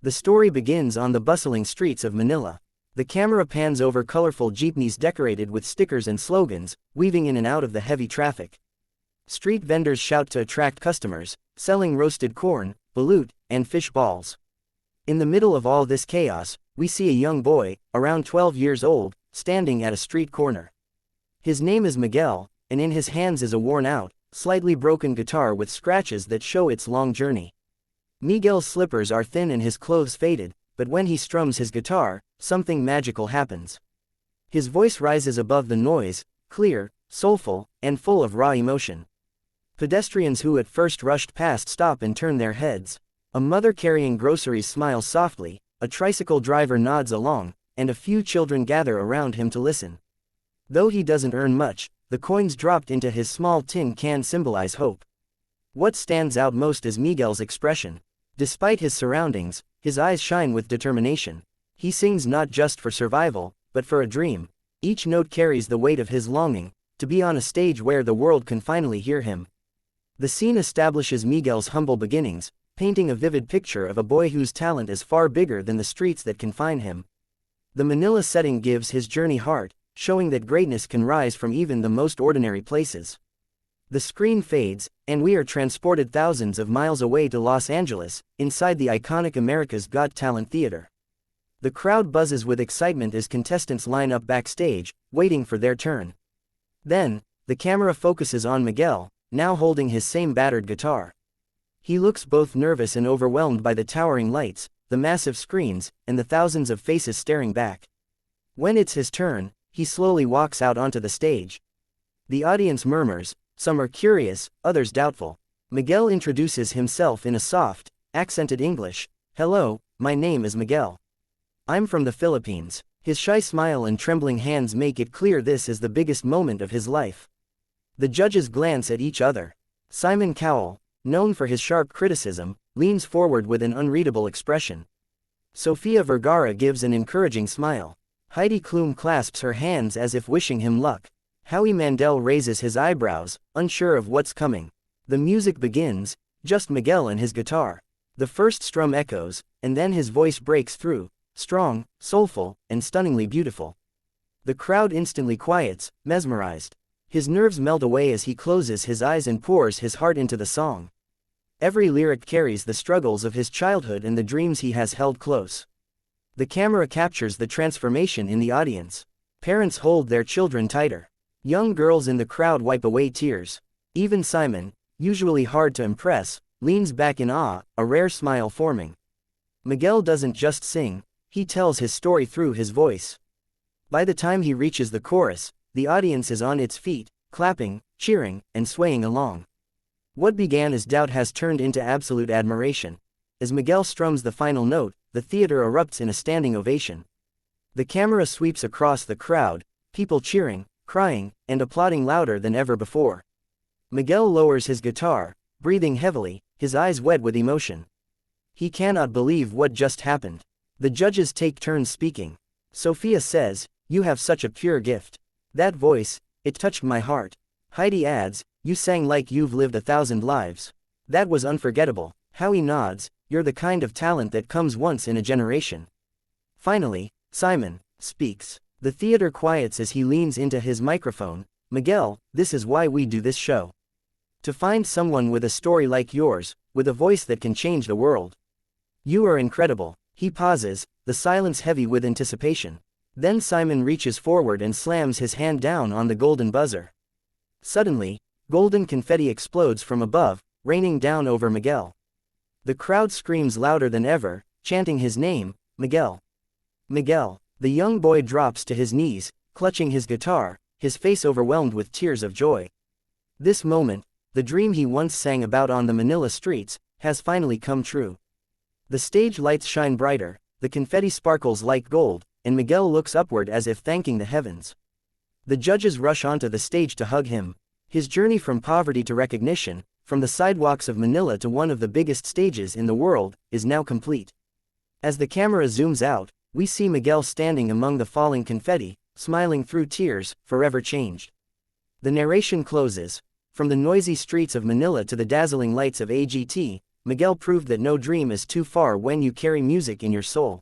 The story begins on the bustling streets of Manila. The camera pans over colorful jeepneys decorated with stickers and slogans, weaving in and out of the heavy traffic. Street vendors shout to attract customers, selling roasted corn, balut, and fish balls. In the middle of all this chaos, we see a young boy, around 12 years old, standing at a street corner. His name is Miguel, and in his hands is a worn-out, slightly broken guitar with scratches that show its long journey. Miguel's slippers are thin and his clothes faded, but when he strums his guitar, something magical happens. His voice rises above the noise, clear, soulful, and full of raw emotion. Pedestrians who at first rushed past stop and turn their heads. A mother carrying groceries smiles softly, a tricycle driver nods along, and a few children gather around him to listen. Though he doesn't earn much, the coins dropped into his small tin can symbolize hope. What stands out most is Miguel's expression. Despite his surroundings, his eyes shine with determination. He sings not just for survival, but for a dream. Each note carries the weight of his longing, to be on a stage where the world can finally hear him. The scene establishes Miguel's humble beginnings, painting a vivid picture of a boy whose talent is far bigger than the streets that confine him. The Manila setting gives his journey heart, showing that greatness can rise from even the most ordinary places. The screen fades, and we are transported thousands of miles away to Los Angeles, inside the iconic America's Got Talent Theater. The crowd buzzes with excitement as contestants line up backstage, waiting for their turn. Then, the camera focuses on Miguel, now holding his same battered guitar. He looks both nervous and overwhelmed by the towering lights, the massive screens, and the thousands of faces staring back. When it's his turn, he slowly walks out onto the stage. The audience murmurs, some are curious, others doubtful. Miguel introduces himself in a soft, accented English. "Hello, my name is Miguel. I'm from the Philippines." His shy smile and trembling hands make it clear this is the biggest moment of his life. The judges glance at each other. Simon Cowell, known for his sharp criticism, leans forward with an unreadable expression. Sofia Vergara gives an encouraging smile. Heidi Klum clasps her hands as if wishing him luck. Howie Mandel raises his eyebrows, unsure of what's coming. The music begins, just Miguel and his guitar. The first strum echoes, and then his voice breaks through, strong, soulful, and stunningly beautiful. The crowd instantly quiets, mesmerized. His nerves melt away as he closes his eyes and pours his heart into the song. Every lyric carries the struggles of his childhood and the dreams he has held close. The camera captures the transformation in the audience. Parents hold their children tighter. Young girls in the crowd wipe away tears. Even Simon, usually hard to impress, leans back in awe, a rare smile forming. Miguel doesn't just sing, he tells his story through his voice. By the time he reaches the chorus, the audience is on its feet, clapping, cheering, and swaying along. What began as doubt has turned into absolute admiration. As Miguel strums the final note, the theater erupts in a standing ovation. The camera sweeps across the crowd, people cheering, crying, and applauding louder than ever before. Miguel lowers his guitar, breathing heavily, his eyes wet with emotion. He cannot believe what just happened. The judges take turns speaking. Sophia says, "You have such a pure gift. That voice, it touched my heart." Heidi adds, "You sang like you've lived 1,000 lives. That was unforgettable." Howie nods, "You're the kind of talent that comes once in a generation." Finally, Simon speaks. The theater quiets as he leans into his microphone. "Miguel, this is why we do this show. To find someone with a story like yours, with a voice that can change the world. You are incredible." He pauses, the silence heavy with anticipation. Then Simon reaches forward and slams his hand down on the golden buzzer. Suddenly, golden confetti explodes from above, raining down over Miguel. The crowd screams louder than ever, chanting his name, "Miguel. Miguel." The young boy drops to his knees, clutching his guitar, his face overwhelmed with tears of joy. This moment, the dream he once sang about on the Manila streets, has finally come true. The stage lights shine brighter, the confetti sparkles like gold, and Miguel looks upward as if thanking the heavens. The judges rush onto the stage to hug him. His journey from poverty to recognition, from the sidewalks of Manila to one of the biggest stages in the world, is now complete. As the camera zooms out, we see Miguel standing among the falling confetti, smiling through tears, forever changed. The narration closes. From the noisy streets of Manila to the dazzling lights of AGT, Miguel proved that no dream is too far when you carry music in your soul.